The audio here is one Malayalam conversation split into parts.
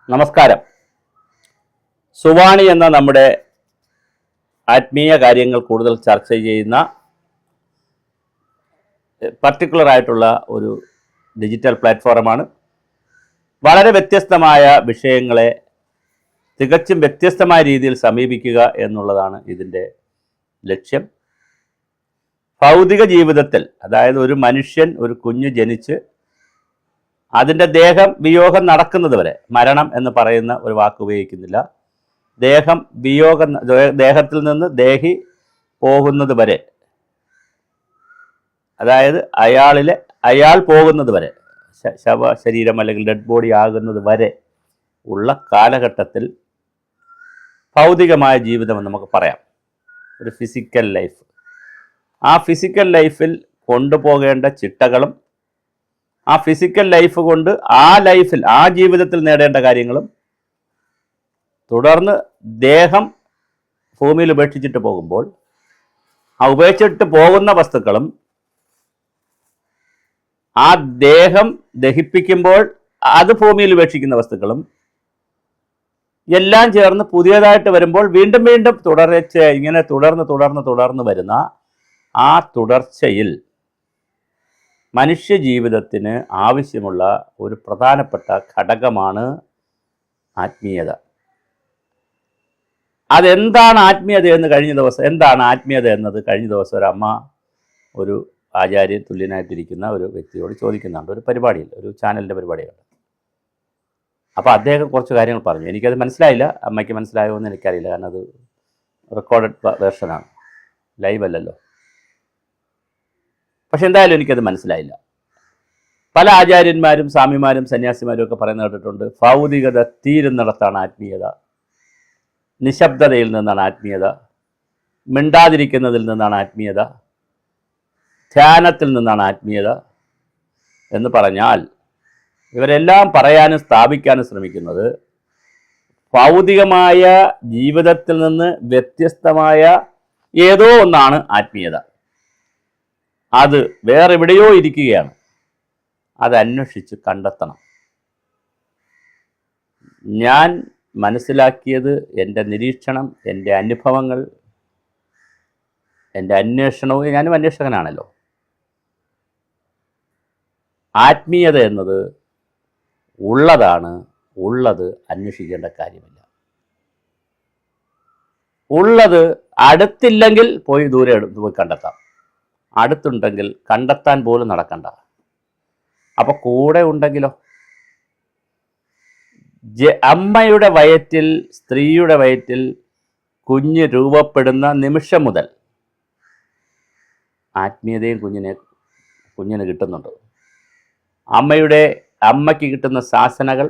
നമസ്കാരം. സുവാണി എന്ന നമ്മുടെ ആത്മീയ കാര്യങ്ങൾ കൂടുതൽ ചർച്ച ചെയ്യുന്ന പർട്ടിക്കുലർ ആയിട്ടുള്ള ഒരു ഡിജിറ്റൽ പ്ലാറ്റ്ഫോമാണ്. വളരെ വ്യത്യസ്തമായ വിഷയങ്ങളെ തികച്ചും വ്യത്യസ്തമായ രീതിയിൽ സമീപിക്കുക എന്നുള്ളതാണ് ഇതിൻ്റെ ലക്ഷ്യം. ഭൗതിക ജീവിതത്തിൽ, അതായത് ഒരു മനുഷ്യൻ, ഒരു കുഞ്ഞ് ജനിച്ച് അതിൻ്റെ ദേഹം വിയോഗം നടക്കുന്നത് വരെ, മരണം എന്ന് പറയുന്ന ഒരു വാക്ക് ഉപയോഗിക്കുന്നില്ല, ദേഹത്തിൽ നിന്ന് ദേഹി പോകുന്നത് വരെ, അതായത് അയാൾ പോകുന്നത് വരെ, ശരീരം അല്ലെങ്കിൽ ഡെഡ് ബോഡി ആകുന്നത് വരെ ഉള്ള കാലഘട്ടത്തിൽ ഭൗതികമായ ജീവിതം എന്ന് നമുക്ക് പറയാം. ഒരു ഫിസിക്കൽ ലൈഫ്. ആ ഫിസിക്കൽ ലൈഫിൽ കൊണ്ടുപോകേണ്ട ചിട്ടകളും ആ ഫിസിക്കൽ ലൈഫ് കൊണ്ട് ആ ജീവിതത്തിൽ നേടേണ്ട കാര്യങ്ങളും, തുടർന്ന് ദേഹം ഭൂമിയിൽ ഉപേക്ഷിച്ചിട്ട് പോകുമ്പോൾ ആ ഉപേക്ഷിച്ചിട്ട് പോകുന്ന വസ്തുക്കളും ആ ദേഹം ദഹിപ്പിക്കുമ്പോൾ അത് ഭൂമിയിൽ ഉപേക്ഷിക്കുന്ന വസ്തുക്കളും എല്ലാം ചേർന്ന് പുതിയതായിട്ട് വരുമ്പോൾ വീണ്ടും വീണ്ടും ഇങ്ങനെ തുടർന്ന് വരുന്ന ആ തുടർച്ചയിൽ മനുഷ്യ ജീവിതത്തിന് ആവശ്യമുള്ള ഒരു പ്രധാനപ്പെട്ട ഘടകമാണ് ആത്മീയത. അതെന്താണ് ആത്മീയത എന്ന് എന്താണ് ആത്മീയത എന്നത് കഴിഞ്ഞ ദിവസം ഒരു അമ്മ ഒരു ആചാര്യൻ തുല്യനായിട്ടിരിക്കുന്ന ഒരു വ്യക്തിയോട് ചോദിക്കുന്നുണ്ട്. ഒരു പരിപാടിയിൽ, ഒരു ചാനലിൻ്റെ പരിപാടിയുണ്ട്. അപ്പോൾ അദ്ദേഹം കുറച്ച് കാര്യങ്ങൾ പറഞ്ഞു. എനിക്കത് മനസ്സിലായില്ല. അമ്മയ്ക്ക് മനസ്സിലായോ എന്ന് എനിക്കറിയില്ല. കാരണം അത് റെക്കോർഡഡ് വേർഷനാണ്, ലൈവ് അല്ലല്ലോ. പക്ഷെ എന്തായാലും എനിക്കത് മനസ്സിലായില്ല. പല ആചാര്യന്മാരും സ്വാമിമാരും സന്യാസിമാരും ഒക്കെ പറയുന്ന കേട്ടിട്ടുണ്ട്, ഭൗതികത തീരുന്നിടത്താണ് ആത്മീയത, നിശബ്ദതയിൽ നിന്നാണ് ആത്മീയത, മിണ്ടാതിരിക്കുന്നതിൽ നിന്നാണ് ആത്മീയത, ധ്യാനത്തിൽ നിന്നാണ് ആത്മീയത എന്ന് പറഞ്ഞാൽ ഇവരെല്ലാം പറയാനും സ്ഥാപിക്കാനും ശ്രമിക്കുന്നത് ഭൗതികമായ ജീവിതത്തിൽ നിന്ന് വ്യത്യസ്തമായ ഏതോ ഒന്നാണ് ആത്മീയത. അത് വേറെവിടെയോ ഇരിക്കുകയാണ്. അത് അന്വേഷിച്ച് കണ്ടെത്തണം. ഞാൻ മനസ്സിലാക്കിയത്, എൻ്റെ നിരീക്ഷണം, എൻ്റെ അനുഭവങ്ങൾ, എൻ്റെ അന്വേഷണവും, ഞാനും അന്വേഷകനാണല്ലോ. ആത്മീയത എന്നത് ഉള്ളതാണ്. ഉള്ളത് അന്വേഷിക്കേണ്ട കാര്യമില്ല. ഉള്ളത് അടുത്തില്ലെങ്കിൽ ദൂരെ പോയി കണ്ടെത്താം. അടുത്തുണ്ടെങ്കിൽ കണ്ടെത്താൻ പോലും നടക്കണ്ട. അപ്പോൾ കൂടെ ഉണ്ടെങ്കിലോ? അമ്മയുടെ വയറ്റിൽ, സ്ത്രീയുടെ വയറ്റിൽ കുഞ്ഞ് രൂപപ്പെടുന്ന നിമിഷം മുതൽ ആത്മീയതയും കുഞ്ഞിന് കിട്ടുന്നുണ്ട്. അമ്മയ്ക്ക് കിട്ടുന്ന ശാസനകൾ,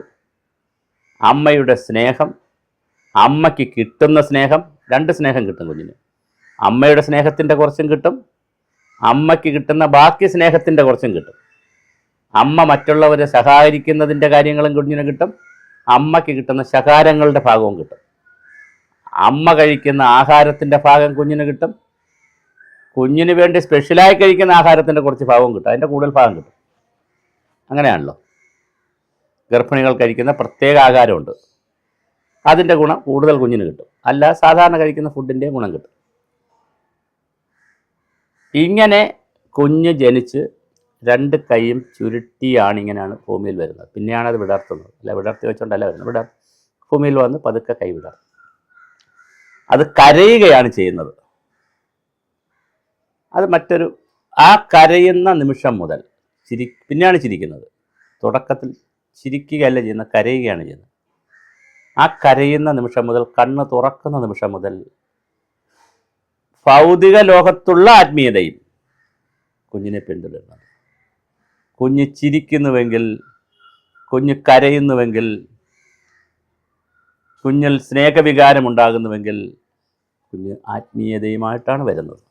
അമ്മയുടെ സ്നേഹം, അമ്മയ്ക്ക് കിട്ടുന്ന സ്നേഹം, രണ്ട് സ്നേഹം കിട്ടും കുഞ്ഞിന്. അമ്മയുടെ സ്നേഹത്തിൻ്റെ കുറച്ചും കിട്ടും, അമ്മയ്ക്ക് കിട്ടുന്ന ബാക്കി സ്നേഹത്തിൻ്റെ കുറച്ചും കിട്ടും. അമ്മ മറ്റുള്ളവരെ സഹായിക്കുന്നതിൻ്റെ കാര്യങ്ങളും കുഞ്ഞിന് കിട്ടും, അമ്മയ്ക്ക് കിട്ടുന്ന ശകാരങ്ങളുടെ ഭാഗവും കിട്ടും. അമ്മ കഴിക്കുന്ന ആഹാരത്തിൻ്റെ ഭാഗം കുഞ്ഞിന് കിട്ടും, കുഞ്ഞിന് വേണ്ടി സ്പെഷ്യലായി കഴിക്കുന്ന ആഹാരത്തിൻ്റെ കുറച്ച് ഭാഗവും കിട്ടും, അതിൻ്റെ കൂടുതൽ ഭാഗം കിട്ടും. അങ്ങനെയാണല്ലോ. ഗർഭിണികൾ കഴിക്കുന്ന പ്രത്യേക ആഹാരമുണ്ട്, അതിൻ്റെ ഗുണം കൂടുതൽ കുഞ്ഞിന് കിട്ടും. അല്ല, സാധാരണ കഴിക്കുന്ന ഫുഡിൻ്റെ ഗുണം കിട്ടും. ഇങ്ങനെ കുഞ്ഞ് ജനിച്ച് രണ്ട് കൈയും ചുരുട്ടിയാണ് ഇങ്ങനെയാണ് ഭൂമിയിൽ വരുന്നത്. പിന്നെയാണ് അത് വിടർത്തുന്നത്. അല്ല, വിടർത്തി വെച്ചോണ്ടല്ല വരുന്നത്. ഭൂമിയിൽ വന്ന് പതുക്കെ കൈ വിടർത്തും. അത് കരയുകയാണ് ചെയ്യുന്നത്. അത് ആ കരയുന്ന നിമിഷം മുതൽ പിന്നെയാണ് ചിരിക്കുന്നത്. തുടക്കത്തിൽ ചിരിക്കുകയല്ല ചെയ്യുന്നത്, കരയുകയാണ് ചെയ്യുന്നത്. ആ കരയുന്ന നിമിഷം മുതൽ, കണ്ണ് തുറക്കുന്ന നിമിഷം മുതൽ ഭൗതിക ലോകത്തുള്ള ആത്മീയതയും കുഞ്ഞിനെ പിന്തുടരുന്നത്. കുഞ്ഞ് ചിരിക്കുന്നുവെങ്കിൽ, കുഞ്ഞ് കരയുന്നുവെങ്കിൽ, കുഞ്ഞിൽ സ്നേഹവികാരമുണ്ടാകുന്നുവെങ്കിൽ കുഞ്ഞ് ആത്മീയതയുമായിട്ടാണ് വരുന്നത്.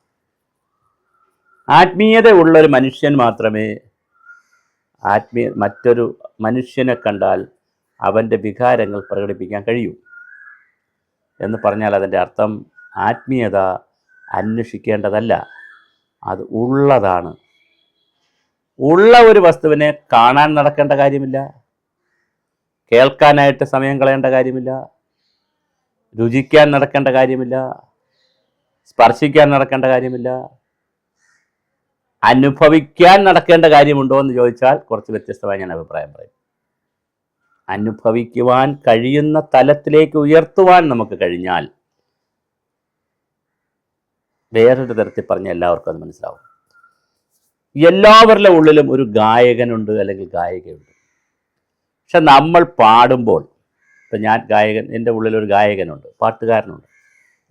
ആത്മീയത ഉള്ളൊരു മനുഷ്യൻ മാത്രമേ മറ്റൊരു മനുഷ്യനെ കണ്ടാൽ അവൻ്റെ വികാരങ്ങൾ പ്രകടിപ്പിക്കാൻ കഴിയൂ. എന്ന് പറഞ്ഞാൽ അതിൻ്റെ അർത്ഥം ആത്മീയത അന്വേഷിക്കേണ്ടതല്ല, അത് ഉള്ളതാണ്. ഉള്ള ഒരു വസ്തുവിനെ കാണാൻ നടക്കേണ്ട കാര്യമില്ല, കേൾക്കാനായിട്ട് സമയം കളയേണ്ട കാര്യമില്ല, രുചിക്കാൻ നടക്കേണ്ട കാര്യമില്ല, സ്പർശിക്കാൻ നടക്കേണ്ട കാര്യമില്ല. അനുഭവിക്കാൻ നടക്കേണ്ട കാര്യമുണ്ടോ എന്ന് ചോദിച്ചാൽ കുറച്ച് വ്യത്യസ്തമായി ഞാൻ അഭിപ്രായം പറയും. അനുഭവിക്കുവാൻ കഴിയുന്ന തലത്തിലേക്ക് ഉയർത്തുവാൻ നമുക്ക് കഴിഞ്ഞാൽ വേറൊരു തരത്തിൽ പറഞ്ഞ എല്ലാവർക്കും അത് മനസ്സിലാവും. എല്ലാവരുടെ ഉള്ളിലും ഒരു ഗായകനുണ്ട് അല്ലെങ്കിൽ ഗായികയുണ്ട്. പക്ഷെ നമ്മൾ പാടുമ്പോൾ, ഇപ്പം ഞാൻ ഗായകൻ, എൻ്റെ ഉള്ളിലൊരു ഗായകനുണ്ട്, പാട്ടുകാരനുണ്ട്.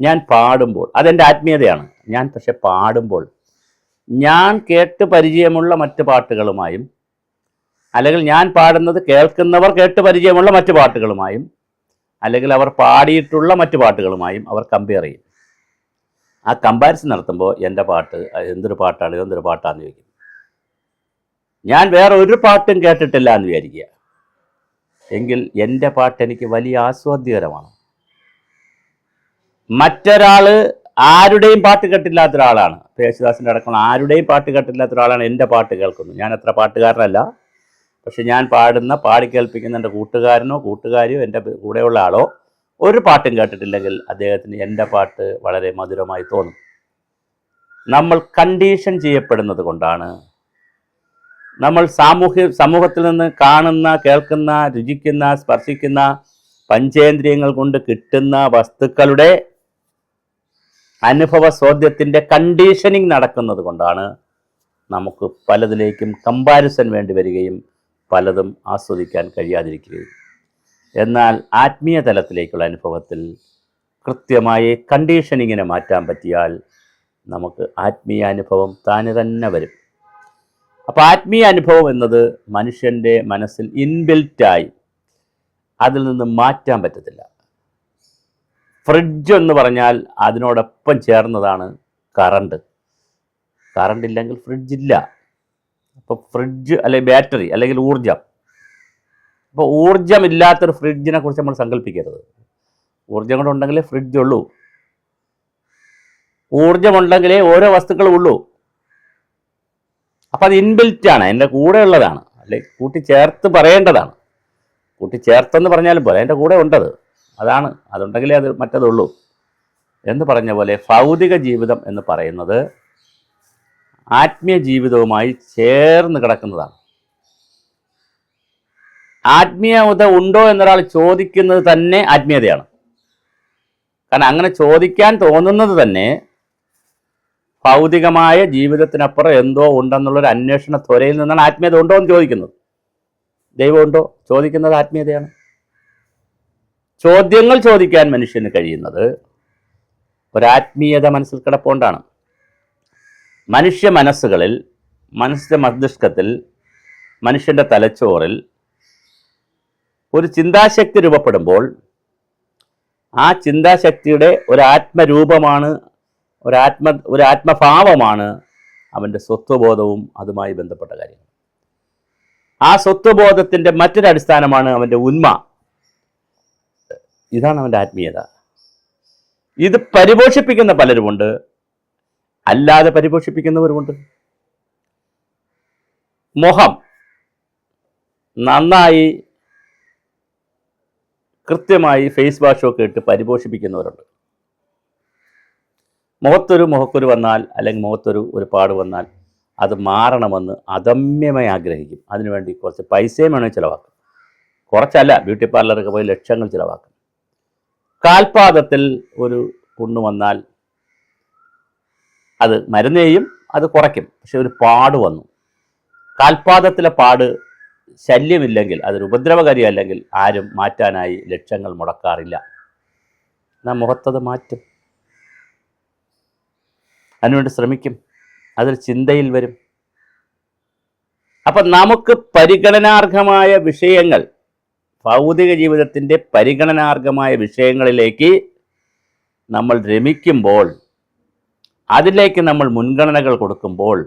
ഞാൻ പാടുമ്പോൾ അതെൻ്റെ ആത്മീയതയാണ്. ഞാൻ പക്ഷെ പാടുമ്പോൾ ഞാൻ കേട്ട് പരിചയമുള്ള മറ്റ് പാട്ടുകളുമായും, അല്ലെങ്കിൽ ഞാൻ പാടുന്നത് കേൾക്കുന്നവർ കേട്ട് പരിചയമുള്ള മറ്റ് പാട്ടുകളുമായും, അല്ലെങ്കിൽ അവർ പാടിയിട്ടുള്ള മറ്റ് പാട്ടുകളുമായും അവർ കമ്പയർ ചെയ്യും. ആ കമ്പാരിസൺ നടത്തുമ്പോൾ എൻ്റെ പാട്ട് എന്തൊരു പാട്ടാണ്, ഇതെന്തൊരു പാട്ടാണെന്ന് ചോദിക്കും. ഞാൻ വേറെ ഒരു പാട്ടും കേട്ടിട്ടില്ല എന്ന് വിചാരിക്കുക, എങ്കിൽ എൻ്റെ പാട്ട് എനിക്ക് വലിയ ആസ്വാദ്യകരമാണ്. മറ്റൊരാൾ ആരുടെയും പാട്ട് കേട്ടില്ലാത്ത ഒരാളാണ്, യേശുദാസിൻ്റെ അടക്കമുള്ള ആരുടെയും പാട്ട് കേട്ടില്ലാത്ത ഒരാളാണ് എൻ്റെ പാട്ട് കേൾക്കുന്നത്. ഞാൻ അത്ര പാട്ടുകാരനല്ല, പക്ഷെ ഞാൻ പാടി കേൾപ്പിക്കുന്ന എൻ്റെ കൂട്ടുകാരനോ കൂട്ടുകാരിയോ എൻ്റെ കൂടെയുള്ള ആളോ ഒരു പാട്ടും കേട്ടിട്ടില്ലെങ്കിൽ അദ്ദേഹത്തിന് എൻ്റെ പാട്ട് വളരെ മധുരമായി തോന്നും. നമ്മൾ കണ്ടീഷൻ ചെയ്യപ്പെടുന്നത് കൊണ്ടാണ്, നമ്മൾ സമൂഹത്തിൽ നിന്ന് കാണുന്ന, കേൾക്കുന്ന, രുചിക്കുന്ന, സ്പർശിക്കുന്ന പഞ്ചേന്ദ്രിയങ്ങൾ കൊണ്ട് കിട്ടുന്ന വസ്തുക്കളുടെ അനുഭവ സ്വാദ്യത്തിൻ്റെ കണ്ടീഷനിങ് നടക്കുന്നത് കൊണ്ടാണ് നമുക്ക് പലതിലേക്കും കമ്പാരിസൺ വേണ്ടി വരികയും പലതും ആസ്വദിക്കാൻ കഴിയാതിരിക്കുകയും. എന്നാൽ ആത്മീയ തലത്തിലേക്കുള്ള അനുഭവത്തിൽ കൃത്യമായി കണ്ടീഷനിങ്ങിനെ മാറ്റാൻ പറ്റിയാൽ നമുക്ക് ആത്മീയ അനുഭവം താനെ തന്നെ വരും. അപ്പോൾ ആത്മീയ അനുഭവം എന്നത് മനുഷ്യൻ്റെ മനസ്സിൽ ഇൻബിൽറ്റായി, അതിൽ നിന്ന് മാറ്റാൻ പറ്റത്തില്ല. ഫ്രിഡ്ജ് എന്ന് പറഞ്ഞാൽ അതിനോടൊപ്പം ചേർന്നതാണ് കറണ്ട്. കറണ്ട് ഇല്ലെങ്കിൽ ഫ്രിഡ്ജില്ല. അപ്പോൾ ഫ്രിഡ്ജ് അല്ലെങ്കിൽ ബാറ്ററി അല്ലെങ്കിൽ ഊർജം. അപ്പോൾ ഊർജമില്ലാത്തൊരു ഫ്രിഡ്ജിനെ കുറിച്ച് നമ്മൾ സങ്കല്പിക്കരുത്. ഊർജം കൂടെ ഉണ്ടെങ്കിലേ ഫ്രിഡ്ജ് ഉള്ളൂ. ഊർജമുണ്ടെങ്കിലേ ഓരോ വസ്തുക്കളും ഉള്ളൂ. അപ്പം അത് ഇൻബിൽറ്റാണ്, എൻ്റെ കൂടെ ഉള്ളതാണ്, അല്ലെങ്കിൽ കൂട്ടിച്ചേർത്ത് പറയേണ്ടതാണ്. കൂട്ടിച്ചേർത്തെന്ന് പറഞ്ഞാലും പോലെ എൻ്റെ കൂടെ ഉണ്ടത്, അതാണ്, അതുണ്ടെങ്കിലേ അത് മറ്റതുള്ളൂ എന്ന് പറഞ്ഞ പോലെ ഭൗതിക ജീവിതം എന്ന് പറയുന്നത് ആത്മീയ ജീവിതവുമായി ചേർന്ന് കിടക്കുന്നതാണ്. ആത്മീയത ഉണ്ടോ എന്നൊരാൾ ചോദിക്കുന്നത് തന്നെ ആത്മീയതയാണ്. കാരണം അങ്ങനെ ചോദിക്കാൻ തോന്നുന്നത് തന്നെ ഭൗതികമായ ജീവിതത്തിനപ്പുറം എന്തോ ഉണ്ടെന്നുള്ളൊരു അന്വേഷണ ത്വരയിൽ നിന്നാണ് ആത്മീയത ഉണ്ടോ എന്ന് ചോദിക്കുന്നത്. ദൈവമുണ്ടോ ചോദിക്കുന്നത് ആത്മീയതയാണ്. ചോദ്യങ്ങൾ ചോദിക്കാൻ മനുഷ്യന് കഴിയുന്നത് ഒരാത്മീയത മനസ്സിൽ കിടപ്പുകൊണ്ടാണ്. മനുഷ്യ മനസ്സുകളിൽ, മനുഷ്യ മസ്തിഷ്കത്തിൽ, മനുഷ്യൻ്റെ തലച്ചോറിൽ ഒരു ചിന്താശക്തി രൂപപ്പെടുമ്പോൾ ആ ചിന്താശക്തിയുടെ ഒരാത്മരൂപമാണ്, ഒരാത്മഭാവമാണ് അവൻ്റെ സ്വത്വബോധവും അതുമായി ബന്ധപ്പെട്ട കാര്യങ്ങൾ. ആ സ്വത്വബോധത്തിൻ്റെ മറ്റൊരടിസ്ഥാനമാണ് അവൻ്റെ ഉന്മ. ഇതാണ് അവൻ്റെ ആത്മീയത. ഇത് പരിപോഷിപ്പിക്കുന്ന പലരുമുണ്ട്, അല്ലാതെ പരിപോഷിപ്പിക്കുന്നവരുമുണ്ട്. മുഖം നന്നായി കൃത്യമായി ഫേസ് വാഷൊക്കെ ഇട്ട് പരിപോഷിപ്പിക്കുന്നവരുണ്ട്. മുഖക്കുരു വന്നാൽ, അല്ലെങ്കിൽ ഒരു പാട് വന്നാൽ അത് മാറണമെന്ന് അദമ്യമായി ആഗ്രഹിക്കും. അതിനുവേണ്ടി കുറച്ച് പൈസയും വേണമെങ്കിൽ ചിലവാക്കും. കുറച്ചല്ല, ബ്യൂട്ടി പാർലറൊക്കെ പോയി ലക്ഷങ്ങൾ ചിലവാക്കും. കാൽപാദത്തിൽ ഒരു പുണ്ണ് വന്നാൽ അത് മരുന്നെയും അത് കുറയ്ക്കും. പക്ഷെ ഒരു പാട് വന്നു, കാൽപാദത്തിലെ പാട് ശല്യമില്ലെങ്കിൽ, അതൊരു ഉപദ്രവകാരി അല്ലെങ്കിൽ ആരും മാറ്റാനായി ലക്ഷങ്ങൾ മുടക്കാറില്ല. എന്നാൽ മുഖത്തത് മാറ്റും, അതിനുവേണ്ടി ശ്രമിക്കും, അതൊരു ചിന്തയിൽ വരും. അപ്പം നമുക്ക് പരിഗണനാർഹമായ വിഷയങ്ങൾ, ഭൗതിക ജീവിതത്തിൻ്റെ പരിഗണനാർഹമായ വിഷയങ്ങളിലേക്ക് നമ്മൾ രമിക്കുമ്പോൾ, അതിലേക്ക് നമ്മൾ മുൻഗണനകൾ കൊടുക്കുമ്പോൾ,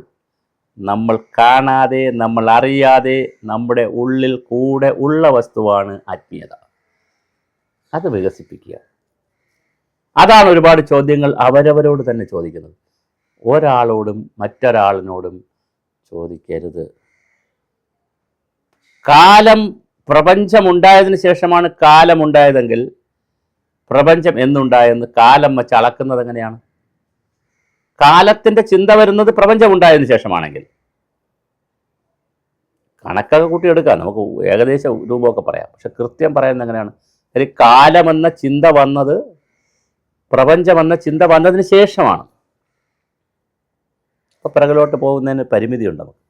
നമ്മൾ കാണാതെ, നമ്മൾ അറിയാതെ നമ്മുടെ ഉള്ളിൽ കൂടെ ഉള്ള വസ്തുവാണ് ആത്മീയത. അത് വികസിപ്പിക്കുക. അതാണ് ഒരുപാട് ചോദ്യങ്ങൾ അവരവരോട് തന്നെ ചോദിക്കുന്നത്. ഒരാളോടും മറ്റൊരാളിനോടും ചോദിക്കരുത്. കാലം പ്രപഞ്ചമുണ്ടായതിനു ശേഷമാണ് കാലമുണ്ടായതെങ്കിൽ പ്രപഞ്ചം എന്നുണ്ടായെന്ന് കാലം വെച്ച് അളക്കുന്നത് എങ്ങനെയാണ്? കാലത്തിന്റെ ചിന്ത വരുന്നത് പ്രപഞ്ചം ഉണ്ടായതിനു ശേഷമാണെങ്കിൽ കണക്കൊക്കെ കൂട്ടിയെടുക്കാം, നമുക്ക് ഏകദേശ രൂപമൊക്കെ പറയാം. പക്ഷെ കൃത്യം പറയുന്നത് എങ്ങനെയാണ്? ഒരു കാലമെന്ന ചിന്ത വന്നത് പ്രപഞ്ചമെന്ന ചിന്ത വന്നതിന് ശേഷമാണ്. അപ്പോൾ പിറകിലോട്ട് പോകുന്നതിന് പരിമിതിയുണ്ട്. നമുക്ക്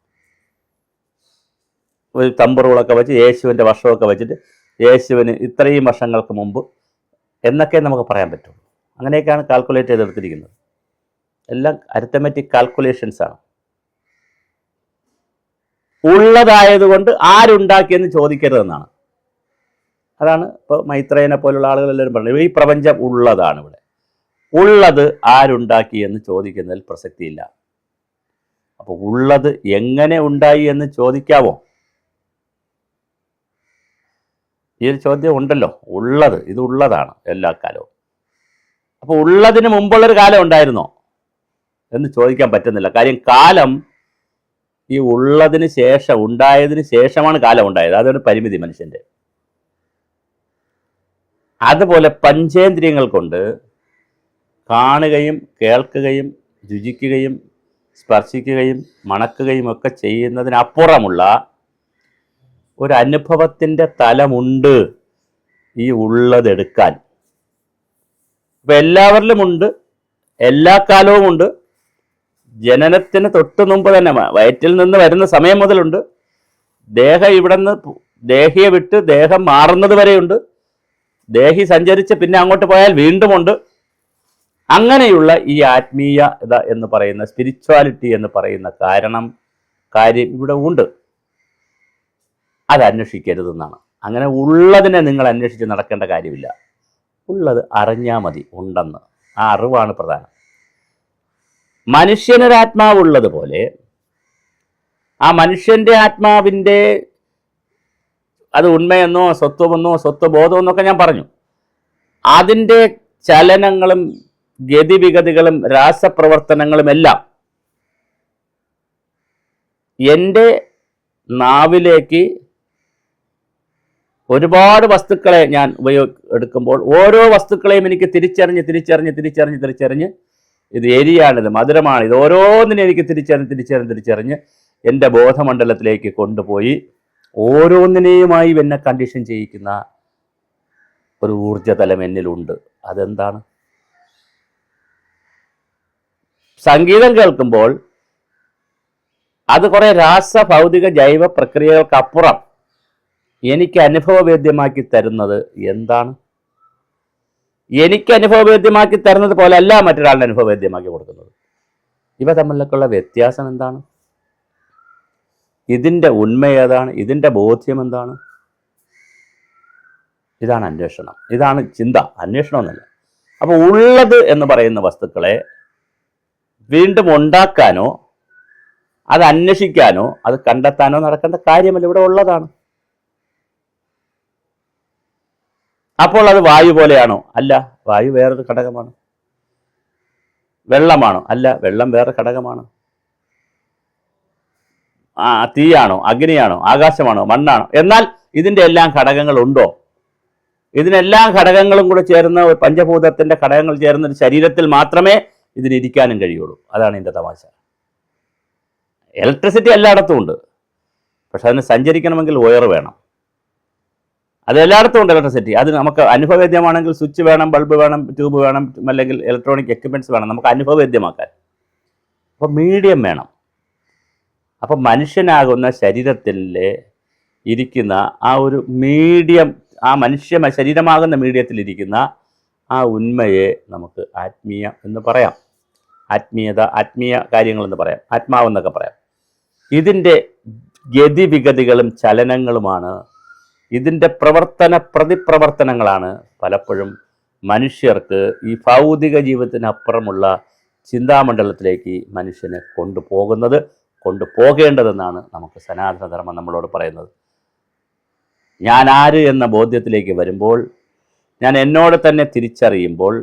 ഒരു തമ്പറുകളൊക്കെ വെച്ച് യേശുവിൻ്റെ വർഷമൊക്കെ വെച്ചിട്ട് യേശുവിന് ഇത്രയും വർഷങ്ങൾക്ക് മുമ്പ് എന്നൊക്കെ നമുക്ക് പറയാൻ പറ്റുള്ളൂ. അങ്ങനെയൊക്കെയാണ് കാൽക്കുലേറ്റ് ചെയ്തെടുത്തിരിക്കുന്നത്. എല്ലാം അരിത്തമെറ്റിക് കാൽക്കുലേഷൻസാണ്. ഉള്ളതായതുകൊണ്ട് ആരുണ്ടാക്കിയെന്ന് ചോദിക്കരുതെന്നാണ്. അതാണ് ഇപ്പോൾ മൈത്രേയനെ പോലുള്ള ആളുകളെല്ലാവരും പറഞ്ഞത്, ഈ പ്രപഞ്ചം ഉള്ളതാണ്, ഇവിടെ ഉള്ളത് ആരുണ്ടാക്കി എന്ന് ചോദിക്കുന്നതിൽ പ്രസക്തിയില്ല. അപ്പോൾ ഉള്ളത് എങ്ങനെ ഉണ്ടായി എന്ന് ചോദിക്കാവോ? ഈ ഒരു ചോദ്യം ഉണ്ടല്ലോ. ഉള്ളത്, ഇത് ഉള്ളതാണ് എല്ലാ കാലവും. അപ്പോൾ ഉള്ളതിന് മുമ്പുള്ളൊരു കാലം ഉണ്ടായിരുന്നോ എന്ന് ചോദിക്കാൻ പറ്റുന്നില്ല. കാര്യം കാലം ഈ ഉള്ളതിന് ശേഷം, ഉണ്ടായതിന് ശേഷമാണ് കാലം ഉണ്ടായത്. അതൊരു പരിമിതി മനുഷ്യൻ്റെ. അതുപോലെ പഞ്ചേന്ദ്രിയങ്ങൾ കൊണ്ട് കാണുകയും കേൾക്കുകയും രുചിക്കുകയും സ്പർശിക്കുകയും മണക്കുകയും ഒക്കെ ചെയ്യുന്നതിനപ്പുറമുള്ള ഒരു അനുഭവത്തിൻ്റെ തലമുണ്ട് ഈ ഉള്ളതെടുക്കാൻ. ഇപ്പം എല്ലാവരിലുമുണ്ട്, എല്ലാ കാലവുമുണ്ട്. ജനനത്തിന് തൊട്ട് മുമ്പ് തന്നെ വയറ്റിൽ നിന്ന് വരുന്ന സമയം മുതലുണ്ട്. ദേഹം ഇവിടെ നിന്ന് ദേഹിയെ വിട്ട് ദേഹം മാറുന്നത് വരെയുണ്ട്. ദേഹി സഞ്ചരിച്ച് പിന്നെ അങ്ങോട്ട് പോയാൽ വീണ്ടുമുണ്ട്. അങ്ങനെയുള്ള ഈ ആത്മീയത എന്ന് പറയുന്ന, സ്പിരിച്വാലിറ്റി എന്ന് പറയുന്ന കാര്യം ഇവിടെ ഉണ്ട്. അത് അന്വേഷിക്കരുതെന്നാണ്. അങ്ങനെ ഉള്ളതിനെ നിങ്ങൾ അന്വേഷിച്ച് നടക്കേണ്ട കാര്യമില്ല. ഉള്ളത് അറിഞ്ഞാൽ മതി, ഉണ്ടെന്ന്. ആ അറിവാണ് പ്രധാനം. മനുഷ്യനൊരാത്മാവുള്ളത് പോലെ ആ മനുഷ്യൻ്റെ ആത്മാവിൻ്റെ അത് ഉണ്മയെന്നോ സ്വത്വമെന്നോ സ്വത്വബോധമെന്നൊക്കെ ഞാൻ പറഞ്ഞു. അതിൻ്റെ ചലനങ്ങളും ഗതിവിഗതികളും രാസപ്രവർത്തനങ്ങളുമെല്ലാം എൻ്റെ നാവിലേക്ക് ഒരുപാട് വസ്തുക്കളെ ഞാൻ എടുക്കുമ്പോൾ ഓരോ വസ്തുക്കളെയും എനിക്ക് തിരിച്ചറിഞ്ഞ് ഇത് എരിയാണിത്, മധുരമാണ്, ഇത് ഓരോന്നിനും എനിക്ക് തിരിച്ചറിഞ്ഞ് എൻ്റെ ബോധമണ്ഡലത്തിലേക്ക് കൊണ്ടുപോയി ഓരോന്നിനെയുമായി എന്നെ കണ്ടീഷൻ ചെയ്യിക്കുന്ന ഒരു ഊർജ്ജതലം എന്നിലുണ്ട്. അതെന്താണ്? സംഗീതം കേൾക്കുമ്പോൾ അത് കുറേ രാസഭൗതിക ജൈവ പ്രക്രിയകൾക്കപ്പുറം എനിക്ക് അനുഭവവേദ്യമാക്കി തരുന്നത് എന്താണ്? എനിക്ക് അനുഭവവേദ്യമാക്കി തരുന്നത് പോലെ അല്ല മറ്റൊരാളുടെ അനുഭവവേദ്യമാക്കി കൊടുക്കുന്നത്. ഇവ തമ്മിലൊക്കെയുള്ള വ്യത്യാസം എന്താണ്? ഇതിൻ്റെ ഉണ്മ ഏതാണ്? ഇതിൻ്റെ ബോധ്യം എന്താണ്? ഇതാണ് അന്വേഷണം, ഇതാണ് ചിന്ത. അന്വേഷണം എന്നല്ല. അപ്പോൾ ഉള്ളത് എന്ന് പറയുന്ന വസ്തുക്കളെ വീണ്ടും ഉണ്ടാക്കാനോ അത് അന്വേഷിക്കാനോ അത് കണ്ടെത്താനോ നടക്കേണ്ട കാര്യമല്ല, ഇവിടെ ഉള്ളതാണ്. അപ്പോൾ അത് വായു പോലെയാണോ? അല്ല, വായു വേറൊരു ഘടകമാണ്. വെള്ളമാണോ? അല്ല, വെള്ളം വേറെ ഘടകമാണ്. തീയാണോ? അഗ്നിയാണോ? ആകാശമാണോ? മണ്ണാണോ? എന്നാൽ ഇതിൻ്റെ എല്ലാം ഘടകങ്ങളുണ്ടോ? ഇതിനെല്ലാം ഘടകങ്ങളും കൂടെ ചേർന്ന് ഒരു പഞ്ചഭൂതത്തിൻ്റെ ഘടകങ്ങൾ ചേർന്ന ഒരു ശരീരത്തിൽ മാത്രമേ ഇതിനിരിക്കാനും കഴിയുള്ളൂ. അതാണ് ഇതിൻ്റെ തമാശ. ഇലക്ട്രിസിറ്റി എല്ലായിടത്തും ഉണ്ട്, പക്ഷെ അതിന് സഞ്ചരിക്കണമെങ്കിൽ വയർ വേണം. അത് എല്ലായിടത്തും ഉണ്ട് ഇലക്ട്രിസിറ്റി. അത് നമുക്ക് അനുഭവവേദ്യമാണെങ്കിൽ സ്വിച്ച് വേണം, ബൾബ് വേണം, ട്യൂബ് വേണം, അല്ലെങ്കിൽ ഇലക്ട്രോണിക് എക്യുപ്മെൻറ്റ്സ് വേണം നമുക്ക് അനുഭവവേദ്യമാക്കാൻ. അപ്പോൾ മീഡിയം വേണം. അപ്പം മനുഷ്യനാകുന്ന ശരീരത്തിൽ ഇരിക്കുന്ന ആ ഒരു മീഡിയം, ആ ശരീരമാകുന്ന മീഡിയത്തിലിരിക്കുന്ന ആ ഉണ്മയെ നമുക്ക് ആത്മീയം എന്ന് പറയാം. ആത്മീയത, ആത്മീയ കാര്യങ്ങളെന്ന് പറയാം, ആത്മാവെന്നൊക്കെ പറയാം. ഇതിൻ്റെ ഗതിവിഗതികളും ചലനങ്ങളുമാണ്, ഇതിൻ്റെ പ്രതിപ്രവർത്തനങ്ങളാണ് പലപ്പോഴും മനുഷ്യർക്ക് ഈ ഭൗതിക ജീവിതത്തിനപ്പുറമുള്ള ചിന്താമണ്ഡലത്തിലേക്ക് മനുഷ്യനെ കൊണ്ടുപോകേണ്ടതെന്നാണ് നമുക്ക് സനാതനധർമ്മം നമ്മളോട് പറയുന്നത്. ഞാൻ ആര് എന്ന ബോധ്യത്തിലേക്ക് വരുമ്പോൾ, ഞാൻ എന്നോട് തന്നെ തിരിച്ചറിയുമ്പോൾ,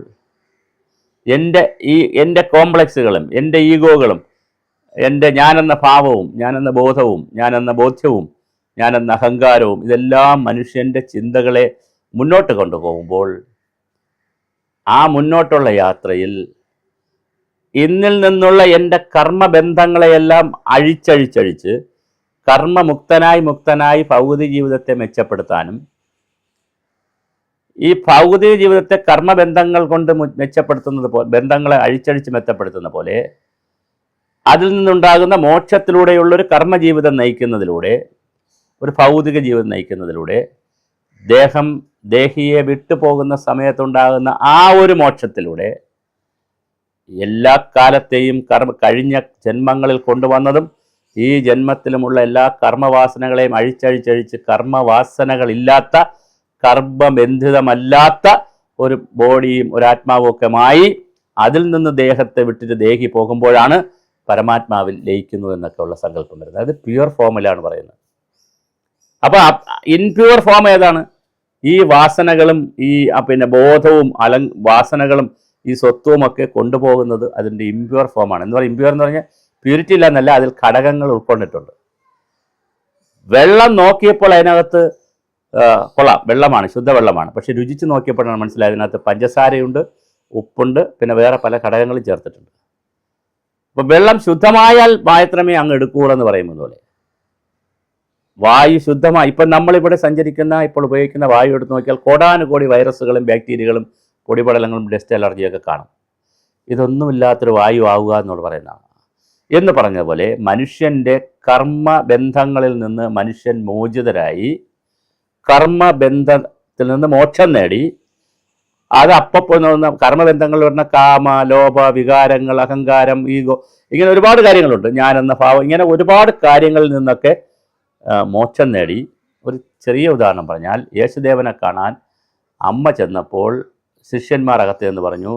എൻ്റെ കോംപ്ലക്സുകളും എൻ്റെ ഈഗോകളും എൻ്റെ ഞാനെന്ന ഭാവവും ഞാനെന്ന ബോധവും ഞാനെന്ന ബോധ്യവും ഞാനെന്ന അഹങ്കാരവും ഇതെല്ലാം മനുഷ്യൻ്റെ ചിന്തകളെ മുന്നോട്ട് കൊണ്ടുപോകുമ്പോൾ ആ മുന്നോട്ടുള്ള യാത്രയിൽ ഇന്നിൽ നിന്നുള്ള എൻ്റെ കർമ്മബന്ധങ്ങളെയെല്ലാം അഴിച്ചഴിച്ചഴിച്ച് മുക്തനായി ഭൗതിക ജീവിതത്തെ മെച്ചപ്പെടുത്താനും ഈ ഭൗതിക ജീവിതത്തെ കർമ്മബന്ധങ്ങൾ കൊണ്ട് മെച്ചപ്പെടുത്തുന്നത് പോലെ, ബന്ധങ്ങളെ അഴിച്ചഴിച്ച് മെച്ചപ്പെടുത്തുന്ന പോലെ അതിൽ നിന്നുണ്ടാകുന്ന മോക്ഷത്തിലൂടെയുള്ളൊരു കർമ്മജീവിതം നയിക്കുന്നതിലൂടെ, ഒരു ഭൗതിക ജീവിതം നയിക്കുന്നതിലൂടെ ദേഹിയെ വിട്ടുപോകുന്ന സമയത്തുണ്ടാകുന്ന ആ ഒരു മോക്ഷത്തിലൂടെ എല്ലാ കാലത്തെയും കഴിഞ്ഞ ജന്മങ്ങളിൽ കൊണ്ടുവന്നതും ഈ ജന്മത്തിലുമുള്ള എല്ലാ കർമ്മവാസനകളെയും അഴിച്ചഴിച്ചഴിച്ച് കർമ്മവാസനകളില്ലാത്ത, കർമ്മബന്ധിതമല്ലാത്ത ഒരു ബോഡിയും ഒരു ആത്മാവും ഒക്കെമായി അതിൽ നിന്ന് ദേഹത്തെ വിട്ടിട്ട് ദേഹി പോകുമ്പോഴാണ് പരമാത്മാവിൽ ലയിക്കുന്നു എന്നൊക്കെ ഉള്ള സങ്കല്പം വരുന്നത്. അത് പ്യുവർ ഫോമിലാണ് പറയുന്നത്. അപ്പോൾ ഇൻപ്യുവർ ഫോം ഏതാണ്? ഈ വാസനകളും ഈ ബോധവും വാസനകളും ഈ സ്വത്വവും ഒക്കെ കൊണ്ടുപോകുന്നത് അതിൻ്റെ ഇംപ്യുവർ ഫോമാണ്. എന്ന് പറഞ്ഞാൽ ഇംപ്യുവർ എന്ന് പറഞ്ഞാൽ പ്യൂരിറ്റി ഇല്ല എന്നല്ല, അതിൽ ഘടകങ്ങൾ ഉൾക്കൊണ്ടിട്ടുണ്ട്. വെള്ളം നോക്കിയപ്പോൾ അതിനകത്ത് കൊള്ളാം, വെള്ളമാണ്, ശുദ്ധവെള്ളമാണ്. പക്ഷെ രുചിച്ച് നോക്കിയപ്പോഴാണ് മനസ്സിലായത് അതിനകത്ത് പഞ്ചസാരയുണ്ട്, ഉപ്പുണ്ട്, പിന്നെ വേറെ പല ഘടകങ്ങളും ചേർത്തിട്ടുണ്ട്. അപ്പോൾ വെള്ളം ശുദ്ധമായാൽ മാത്രമേ അങ്ങ് എടുക്കൂളൂ എന്ന് പറയുന്നത് പോലെ വായു ശുദ്ധമായി, ഇപ്പം നമ്മളിവിടെ സഞ്ചരിക്കുന്ന, ഇപ്പോൾ ഉപയോഗിക്കുന്ന വായു എടുത്ത് നോക്കിയാൽ കോടാനുകോടി വൈറസുകളും ബാക്ടീരിയകളും പൊടിപടലങ്ങളും ഡസ്റ്റ് അലർജിയൊക്കെ കാണും. ഇതൊന്നുമില്ലാത്തൊരു വായു ആവുക എന്നോട് പറയുന്നതാണ്. എന്ന് പറഞ്ഞതുപോലെ മനുഷ്യൻ്റെ കർമ്മബന്ധങ്ങളിൽ നിന്ന് മനുഷ്യൻ മോചിതരായി കർമ്മബന്ധത്തിൽ നിന്ന് മോക്ഷം നേടി, അത് അപ്പോൾ കർമ്മബന്ധങ്ങളിൽ വരുന്ന കാമ, ലോഭ, വികാരങ്ങൾ, അഹങ്കാരം, ഈഗോ, ഇങ്ങനെ ഒരുപാട് കാര്യങ്ങളുണ്ട്, ഞാനെന്ന ഭാവം, ഇങ്ങനെ ഒരുപാട് കാര്യങ്ങളിൽ നിന്നൊക്കെ മോക്ഷം നേടി. ഒരു ചെറിയ ഉദാഹരണം പറഞ്ഞാൽ, യേശുദേവനെ കാണാൻ അമ്മ ചെന്നപ്പോൾ ശിഷ്യന്മാർ അകത്ത് എന്ന് പറഞ്ഞു,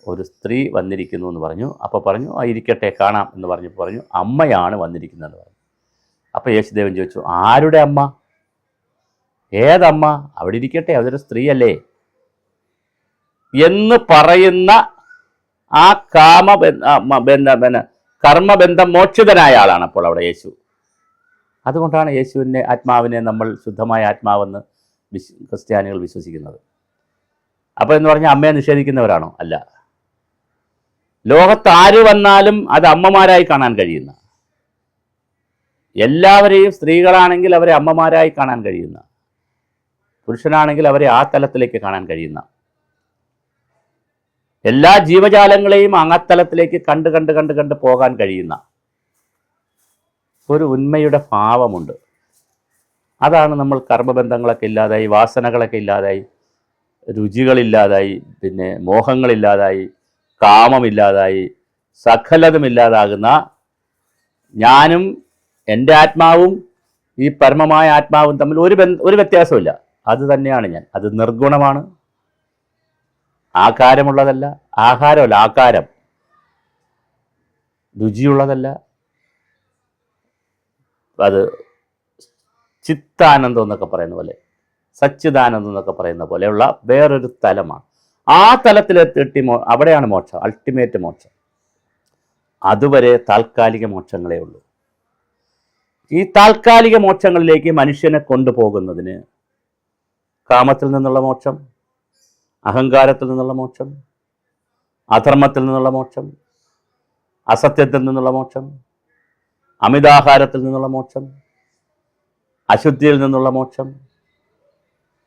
ഒരു സ്ത്രീ വന്നിരിക്കുന്നു എന്ന് പറഞ്ഞു. അപ്പോൾ പറഞ്ഞു, ഇരിക്കട്ടെ കാണാം എന്ന് പറഞ്ഞു അമ്മയാണ് വന്നിരിക്കുന്നതെന്ന് പറഞ്ഞു. അപ്പോൾ യേശുദേവൻ ചോദിച്ചു, ആരുടെ അമ്മ? ഏതമ്മ? അവിടെ ഇരിക്കട്ടെ, അതൊരു സ്ത്രീയല്ലേ എന്ന് പറയുന്ന ആ കർമ്മബന്ധം മോക്ഷിതനായ ആളാണ് അപ്പോൾ അവിടെ യേശു. അതുകൊണ്ടാണ് യേശുവിൻ്റെ ആത്മാവിനെ നമ്മൾ ശുദ്ധമായ ആത്മാവെന്ന് ക്രിസ്ത്യാനികൾ വിശ്വസിക്കുന്നത്. അപ്പോൾ എന്ന് പറഞ്ഞാൽ അമ്മയെ നിഷേധിക്കുന്നവരാണോ? അല്ല. ലോകത്ത് ആര് വന്നാലും അത് അമ്മമാരായി കാണാൻ കഴിയുന്ന, എല്ലാവരെയും സ്ത്രീകളാണെങ്കിൽ അവരെ അമ്മമാരായി കാണാൻ കഴിയുന്ന, പുരുഷനാണെങ്കിൽ അവരെ ആ തലത്തിലേക്ക് കാണാൻ കഴിയുന്ന, എല്ലാ ജീവജാലങ്ങളെയും അങ്ങത്തലത്തിലേക്ക് കണ്ട് പോകാൻ കഴിയുന്ന ഒരു ഉന്മയുടെ ഭാവമുണ്ട്. അതാണ് നമ്മൾ കർമ്മബന്ധങ്ങളൊക്കെ ഇല്ലാതായി, വാസനകളൊക്കെ ഇല്ലാതായി, രുചികളില്ലാതായി, പിന്നെ മോഹങ്ങളില്ലാതായി, കാമമില്ലാതായി, സകലതുമില്ലാതാകുന്ന ഞാനും എൻ്റെ ആത്മാവും ഈ പരമമായ ആത്മാവും തമ്മിൽ ഒരു വ്യത്യാസമില്ല. അത് തന്നെയാണ് ഞാൻ. അത് നിർഗുണമാണ്, ആകാരമുള്ളതല്ല, ആഹാരമല്ല, ആകാരം, രുചിയുള്ളതല്ല. അത് ചിത്താനന്ദം എന്നൊക്കെ പറയുന്ന പോലെ, സച്ചിദാനന്ദം എന്നൊക്കെ പറയുന്ന പോലെയുള്ള വേറൊരു തലമാണ്. ആ തലത്തിലെത്തി അവിടെയാണ് മോക്ഷം, അൾട്ടിമേറ്റ് മോക്ഷം. അതുവരെ താൽക്കാലിക മോക്ഷങ്ങളേ ഉള്ളൂ. ഈ താൽക്കാലിക മോക്ഷങ്ങളിലേക്ക് മനുഷ്യനെ കൊണ്ടുപോകുന്നതിന് കാമത്തിൽ നിന്നുള്ള മോക്ഷം, അഹങ്കാരത്തിൽ നിന്നുള്ള മോക്ഷം, അധർമ്മത്തിൽ നിന്നുള്ള മോക്ഷം, അസത്യത്തിൽ നിന്നുള്ള മോക്ഷം, അമിതാഹാരത്തിൽ നിന്നുള്ള മോക്ഷം, അശുദ്ധിയിൽ നിന്നുള്ള മോക്ഷം,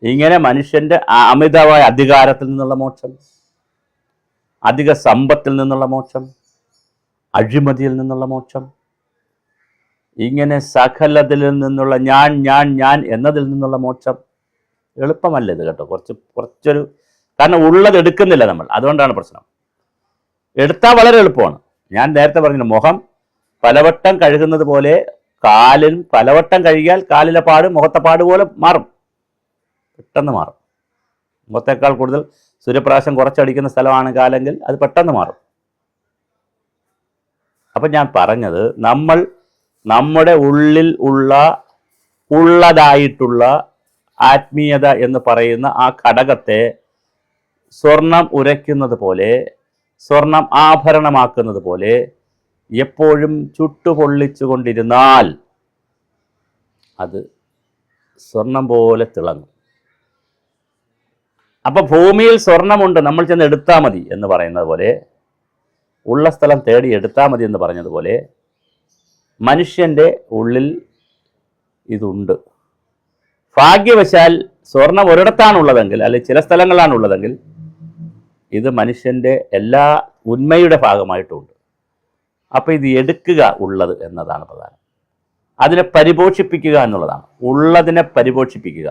ഇങ്ങനെ മനുഷ്യൻ്റെ അമിതമായ അധികാരത്തിൽ നിന്നുള്ള മോക്ഷം, അധിക സമ്പത്തിൽ നിന്നുള്ള മോക്ഷം, അഴിമതിയിൽ നിന്നുള്ള മോക്ഷം, ഇങ്ങനെ സകലത്തിൽ നിന്നുള്ള ഞാൻ എന്നതിൽ നിന്നുള്ള മോക്ഷം. എളുപ്പമല്ല ഇത് കേട്ടോ, കുറച്ചൊരു, കാരണം ഉള്ളത് എടുക്കുന്നില്ല നമ്മൾ, അതുകൊണ്ടാണ് പ്രശ്നം. എടുത്താൽ വളരെ എളുപ്പമാണ്. ഞാൻ നേരത്തെ പറഞ്ഞു, മുഖം പലവട്ടം കഴുകുന്നത് പോലെ കാലിൽ പലവട്ടം കഴുകിയാൽ കാലിലെ പാട് മുഖത്തെ പാട് പോലെ മാറും, പെട്ടെന്ന് മാറും. മുഖത്തേക്കാൾ കൂടുതൽ സൂര്യപ്രകാശം കുറച്ചടിക്കുന്ന സ്ഥലമാണ് കാലെങ്കിൽ അത് പെട്ടെന്ന് മാറും. അപ്പം ഞാൻ പറഞ്ഞത്, നമ്മൾ നമ്മുടെ ഉള്ളിൽ ഉള്ളതായിട്ടുള്ള ആത്മീയത എന്ന് പറയുന്ന ആ ഘടകത്തെ സ്വർണം ഉരയ്ക്കുന്നത് പോലെ, സ്വർണം ആഭരണമാക്കുന്നത് പോലെ എപ്പോഴും ചുട്ടുപൊള്ളിച്ചു കൊണ്ടിരുന്നാൽ അത് സ്വർണം പോലെ തിളങ്ങും. അപ്പം ഭൂമിയിൽ സ്വർണമുണ്ട്, നമ്മൾ ചെന്ന് എടുത്താൽ മതി എന്ന് പറയുന്നത് പോലെ, ഉള്ള സ്ഥലം തേടി എടുത്താൽ മതി എന്ന് പറഞ്ഞതുപോലെ, മനുഷ്യൻ്റെ ഉള്ളിൽ ഇതുണ്ട്. ഭാഗ്യവശാൽ സ്വർണം ഒരിടത്താണുള്ളതെങ്കിൽ, അല്ലെങ്കിൽ ചില സ്ഥലങ്ങളിലാണുള്ളതെങ്കിൽ, ഇത് മനുഷ്യൻ്റെ എല്ലാ ഉന്മയുടെ ഭാഗമായിട്ടുമുണ്ട്. അപ്പോൾ ഇത് എടുക്കുക ഉള്ളത് എന്നതാണ് പ്രധാനം. അതിനെ പരിപോഷിപ്പിക്കുക എന്നുള്ളതാണ്. ഉള്ളതിനെ പരിപോഷിപ്പിക്കുക.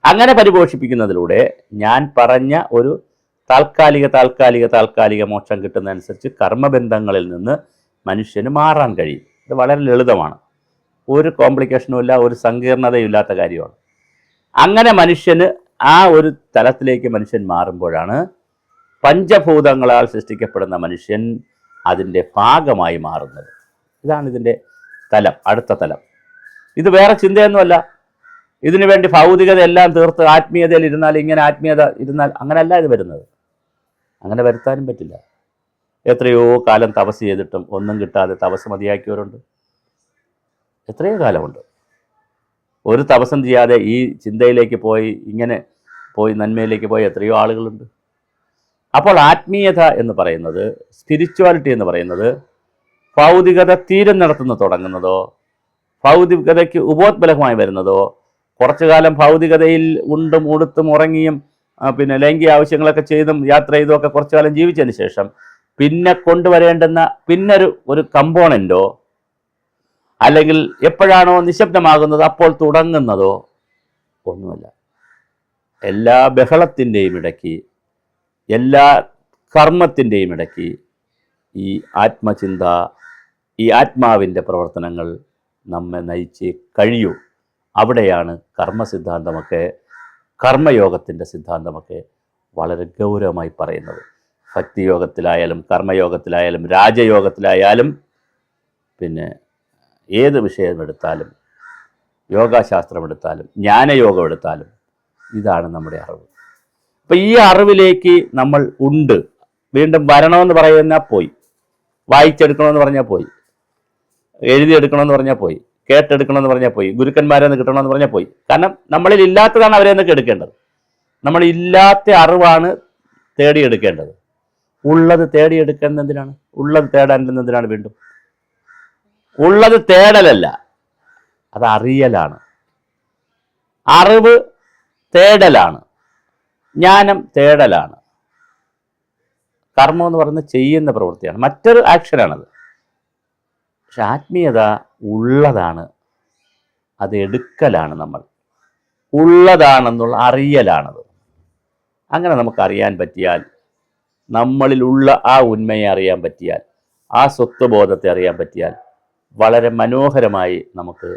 അങ്ങനെ പരിപോഷിപ്പിക്കുന്നതിലൂടെ ഞാൻ പറഞ്ഞ ഒരു താൽക്കാലിക മോക്ഷം കിട്ടുന്നതനുസരിച്ച് കർമ്മബന്ധങ്ങളിൽ നിന്ന് മനുഷ്യന് മാറാൻ കഴിയും. ഇത് വളരെ ലളിതമാണ്, ഒരു കോംപ്ലിക്കേഷനും ഇല്ല, ഒരു സങ്കീർണതയും ഇല്ലാത്ത കാര്യമാണ്. അങ്ങനെ മനുഷ്യന് ആ ഒരു തലത്തിലേക്ക് മനുഷ്യൻ മാറുമ്പോഴാണ് പഞ്ചഭൂതങ്ങളാൽ സൃഷ്ടിക്കപ്പെടുന്ന മനുഷ്യൻ അതിൻ്റെ ഭാഗമായി മാറുന്നത്. ഇതാണ് ഇതിൻ്റെ തലം, അടുത്ത തലം. ഇത് വേറെ ചിന്തയൊന്നുമല്ല. ഇതിനു വേണ്ടി ഭൗതികത എല്ലാം തീർത്ത് ആത്മീയതയിൽ ഇരുന്നാൽ, ഇങ്ങനെ ആത്മീയത ഇരുന്നാൽ, അങ്ങനെയല്ല ഇത് വരുന്നത്. അങ്ങനെ വരുത്താനും പറ്റില്ല. എത്രയോ കാലം തപസ് ചെയ്തിട്ടും ഒന്നും കിട്ടാതെ തപസ് മതിയാക്കിയവരുണ്ട്. എത്രയോ കാലമുണ്ട്. ഒരു തപസ്സും ചെയ്യാതെ ഈ ചിന്തയിലേക്ക് പോയി, ഇങ്ങനെ പോയി നന്മയിലേക്ക് പോയി എത്രയോ ആളുകളുണ്ട്. അപ്പോൾ ആത്മീയത എന്ന് പറയുന്നത്, സ്പിരിച്വാലിറ്റി എന്ന് പറയുന്നത്, ഭൗതികത തീരം നടത്തുന്ന തുടങ്ങുന്നതോ ഭൗതികതയ്ക്ക് ഉപോത്ബലകമായി വരുന്നതോ, കുറച്ചു കാലം ഭൗതികതയിൽ ഉണ്ടും ഉടുത്തും ഉറങ്ങിയും പിന്നെ ലൈംഗിക ആവശ്യങ്ങളൊക്കെ ചെയ്തും യാത്ര ചെയ്തും ഒക്കെ കുറച്ചു കാലം ജീവിച്ചതിന് ശേഷം പിന്നെ കൊണ്ടുവരേണ്ടുന്ന പിന്നൊരു കമ്പോണൻറ്റോ, അല്ലെങ്കിൽ എപ്പോഴാണോ നിശബ്ദമാകുന്നത് അപ്പോൾ തുടങ്ങുന്നതോ ഒന്നുമല്ല. എല്ലാ ബഹളത്തിൻ്റെയും ഇടയ്ക്ക്, എല്ലാ കർമ്മത്തിൻ്റെയും ഇടയ്ക്ക് ഈ ആത്മചിന്ത, ഈ ആത്മാവിൻ്റെ പ്രവർത്തനങ്ങൾ നമ്മെ നയിച്ച് കഴിയൂ. അവിടെയാണ് കർമ്മസിദ്ധാന്തമൊക്കെ, കർമ്മയോഗത്തിൻ്റെ സിദ്ധാന്തമൊക്കെ വളരെ ഗൗരവമായി പറയുന്നത്. ഭക്തിയോഗത്തിലായാലും കർമ്മയോഗത്തിലായാലും രാജയോഗത്തിലായാലും പിന്നെ ഏത് വിഷയമെടുത്താലും, യോഗാശാസ്ത്രമെടുത്താലും ജ്ഞാനയോഗം എടുത്താലും ഇതാണ് നമ്മുടെ അറിവ്. അപ്പം ഈ അറിവിലേക്ക് നമ്മൾ ഉണ്ട്. വീണ്ടും വരണമെന്ന് പറയുന്നാൽ പോയി, വായിച്ചെടുക്കണമെന്ന് പറഞ്ഞാൽ പോയി, എഴുതിയെടുക്കണമെന്ന് പറഞ്ഞാൽ പോയി, കേട്ടെടുക്കണമെന്ന് പറഞ്ഞാൽ പോയി, ഗുരുക്കന്മാരെ നിന്ന് കിട്ടണമെന്ന് പറഞ്ഞാൽ പോയി. കാരണം നമ്മളിൽ ഇല്ലാത്തതാണ് അവരെ നിന്നൊക്കെ എടുക്കേണ്ടത്. നമ്മളില്ലാത്ത അറിവാണ് തേടിയെടുക്കേണ്ടത്. ഉള്ളത് തേടിയെടുക്കുന്നതിനാണ്, ഉള്ളത് തേടാനെന്തിനാണ്? വീണ്ടും ഉള്ളത് തേടലല്ല, അത് അറിയലാണ്. അറിവ് തേടലാണ്, ജ്ഞാനം തേടലാണ്. കർമ്മം എന്ന് പറയുന്നത് ചെയ്യുന്ന പ്രവൃത്തിയാണ്, മറ്റൊരു ആക്ഷനാണത്. പക്ഷെ ആത്മീയത ഉള്ളതാണ്, അത് എടുക്കലാണ്. നമ്മൾ ഉള്ളതാണെന്നുള്ള അറിയലാണത്. അങ്ങനെ നമുക്കറിയാൻ പറ്റിയാൽ, നമ്മളിലുള്ള ആ ഉന്മയെ അറിയാൻ പറ്റിയാൽ, ആ സ്വത്വബോധത്തെ അറിയാൻ പറ്റിയാൽ, വളരെ മനോഹരമായി നമുക്ക്